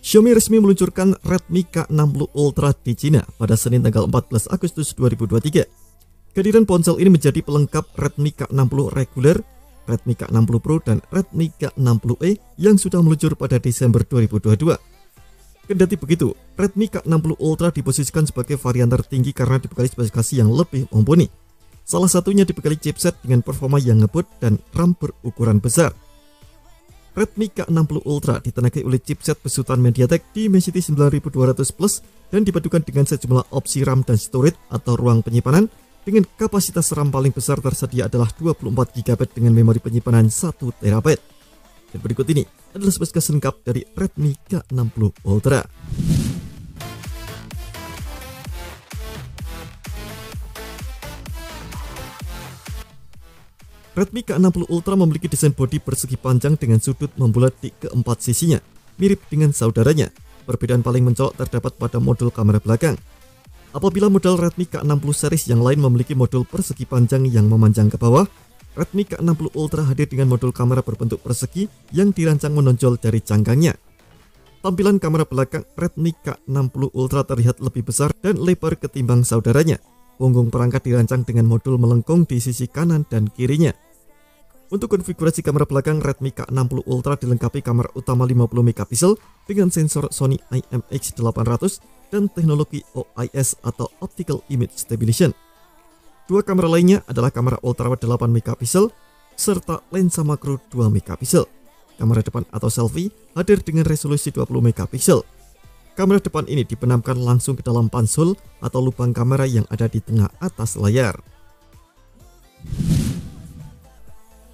Xiaomi resmi meluncurkan Redmi K60 Ultra di Cina pada Senin tanggal 14 Agustus 2023. Kehadiran ponsel ini menjadi pelengkap Redmi K60 reguler, Redmi K60 Pro, dan Redmi K60e yang sudah meluncur pada Desember 2022. Kendati begitu, Redmi K60 Ultra diposisikan sebagai varian tertinggi karena dibekali spesifikasi yang lebih mumpuni. Salah satunya dibekali chipset dengan performa yang ngebut dan RAM berukuran besar. Redmi K60 Ultra ditenagai oleh chipset besutan MediaTek Dimensity 9200 Plus dan dipadukan dengan sejumlah opsi RAM dan storage atau ruang penyimpanan dengan kapasitas RAM paling besar tersedia adalah 24 GB dengan memori penyimpanan 1 TB. Dan berikut ini adalah spesifikasi lengkap dari Redmi K60 Ultra. Redmi K60 Ultra memiliki desain bodi persegi panjang dengan sudut membulat di keempat sisinya, mirip dengan saudaranya. Perbedaan paling mencolok terdapat pada modul kamera belakang. Apabila model Redmi K60 series yang lain memiliki modul persegi panjang yang memanjang ke bawah, Redmi K60 Ultra hadir dengan modul kamera berbentuk persegi yang dirancang menonjol dari cangkangnya. Tampilan kamera belakang Redmi K60 Ultra terlihat lebih besar dan lebar ketimbang saudaranya. Punggung perangkat dirancang dengan modul melengkung di sisi kanan dan kirinya. Untuk konfigurasi kamera belakang, Redmi K60 Ultra dilengkapi kamera utama 50 MP dengan sensor Sony IMX800 dan teknologi OIS atau Optical Image Stabilization. Dua kamera lainnya adalah kamera ultrawide 8 MP serta lensa makro 2 MP. Kamera depan atau selfie hadir dengan resolusi 20 MP. Kamera depan ini dibenamkan langsung ke dalam pansul atau lubang kamera yang ada di tengah atas layar.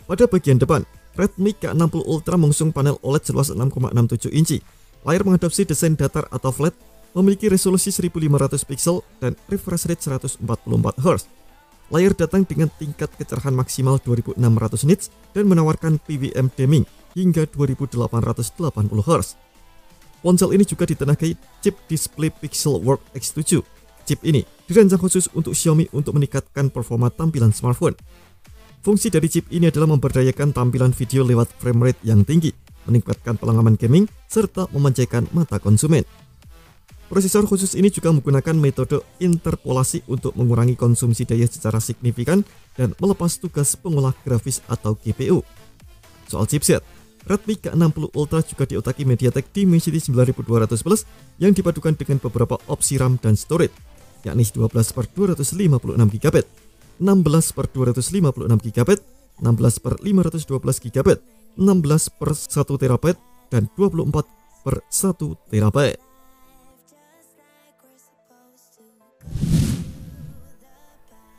Pada bagian depan, Redmi K60 Ultra mengusung panel OLED seluas 6,67 inci. Layar mengadopsi desain datar atau flat, memiliki resolusi 1500 pixel dan refresh rate 144 Hz. Layar datang dengan tingkat kecerahan maksimal 2600 nits dan menawarkan PWM dimming hingga 2880 Hz. Ponsel ini juga ditenagai chip Display Pixel Work X7. Chip ini dirancang khusus untuk Xiaomi untuk meningkatkan performa tampilan smartphone. Fungsi dari chip ini adalah memberdayakan tampilan video lewat frame rate yang tinggi, meningkatkan pengalaman gaming, serta memanjakan mata konsumen. Prosesor khusus ini juga menggunakan metode interpolasi untuk mengurangi konsumsi daya secara signifikan dan melepas tugas pengolah grafis atau GPU. Soal chipset, Redmi K60 Ultra juga diotaki MediaTek Dimensity 9200 Plus yang dipadukan dengan beberapa opsi RAM dan storage, yakni 12/256 GB, 16/256 GB, 16/512 GB, 16/1 TB, dan 24/1 TB.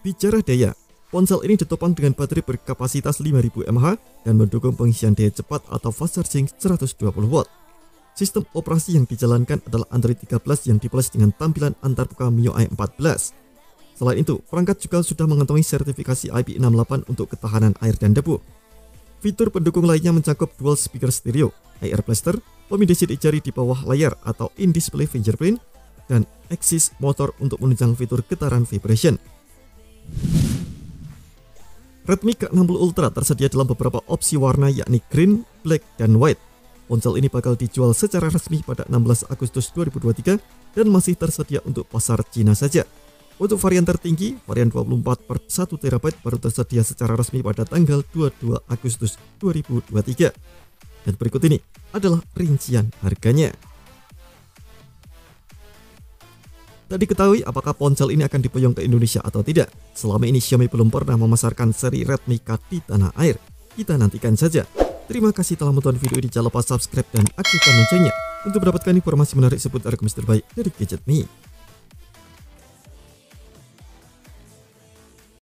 Bicara daya, ponsel ini ditopang dengan baterai berkapasitas 5000 mAh dan mendukung pengisian daya cepat atau fast charging 120 watt. Sistem operasi yang dijalankan adalah Android 13 yang dipoles dengan tampilan antarmuka MIUI 14. Selain itu, perangkat juga sudah mengantongi sertifikasi IP68 untuk ketahanan air dan debu. Fitur pendukung lainnya mencakup dual speaker stereo, AR blaster, pemindai jari di bawah layar atau in-display fingerprint, dan axis motor untuk menunjang fitur getaran vibration. Redmi K60 Ultra tersedia dalam beberapa opsi warna yakni green, black, dan white. Ponsel ini bakal dijual secara resmi pada 16 Agustus 2023 dan masih tersedia untuk pasar Cina saja. Untuk varian tertinggi, varian 24/1 TB baru tersedia secara resmi pada tanggal 22 Agustus 2023. Dan berikut ini adalah rincian harganya. Tak diketahui apakah ponsel ini akan diboyong ke Indonesia atau tidak. Selama ini Xiaomi belum pernah memasarkan seri Redmi K di tanah air. Kita nantikan saja. Terima kasih telah menonton video ini. Jangan lupa subscribe dan aktifkan loncengnya untuk mendapatkan informasi menarik seputar gadget terbaik dari Gadget Me.